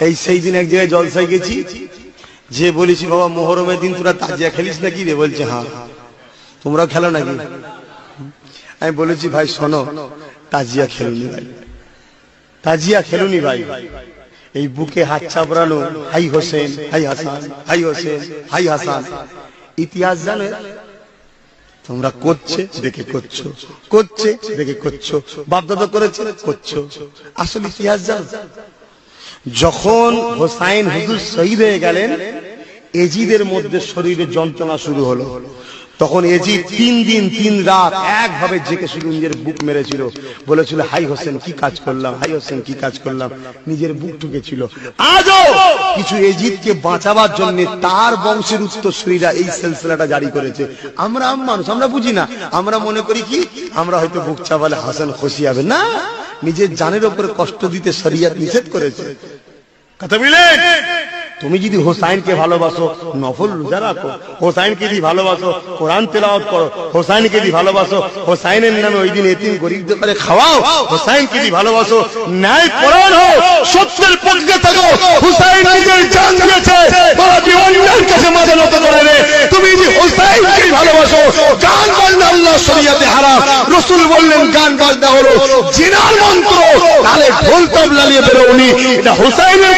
এই সেই দিন এক জায়গায় জলসায় গেছি, যে বলেছি বাবা মোহরমের দিন তোরা তাজিয়া খেলিস নাকি রে? বলছে হ্যাঁ। তোমরা খেলো নাকি? আমি বলেছি ভাই শোনো, তাজিয়া খেলুনি ভাই, তাজিয়া খেলুনি ভাই। এই বুকে হাত চাপড়ানো, হাই হোসেন, হাই হাসান, হাই হোসেন, হাই হাসান, ইতিহাস জানো? তোমরা করছে দেখে করছো, করছে দেখে করছো, বাধ্যতা করেছে করছো, আসল ইতিহাস জানো? যখন হোসাইন হুজুর শহীদ হয়ে গেলেন, এজিদের মধ্যে শরীরে যন্ত্রণা শুরু হলো। তখন এজিদ 3 দিন 3 রাত একভাবে জেগে শুধু নিজের বুক মেরেছিল, বলেছিল হাই হোসেন কি কাজ করলাম, হাই হোসেন কি কাজ করলাম, নিজের বুক ঠুকেছিল। আজও কিছু এজিদকে বাঁচাবার জন্য তার বংশের উত্তরসূরিরা এই সিলসিলাটা জারি করেছে। আমরা মানুষ, আমরা বুঝি না, আমরা মনে করি কি আমরা হয়তো বুক চাপালে হাসান খুশি হবে না, নিজের জানের উপরে কষ্ট দিতে শরিয়ত নিষেধ করেছে। কথা বুঝলেন? তুমি যদি হোসাইনকে ভালোবাসো নফল রোজা রাখো, হোসাইনকে যদি ভালোবাসো কোরআন তেলাওয়াত করো, হোসাইনকে যদি ভালোবাসো হোসাইনের নামে ওই দিন এতিম গরিবদের করে খাওয়াও, হোসাইনকে যদি ভালোবাসো ন্যায় পরায়ণ হও, সত্যের পক্ষে থাকো। হোসাইন নিজের জান দিয়েছে, বড় অন্যের কাছে মাথা নত করে রে। তুমি যদি হোসাইনকে ভালোবাসো, গান বাজনা আল্লাহ শরীয়তে হারাম, রাসূল বললেন গান বাজনা হলো জিনার মন্ত্র, তাহলে ঢোল তবলা নিয়ে বেরোনি, এটা হোসাইনের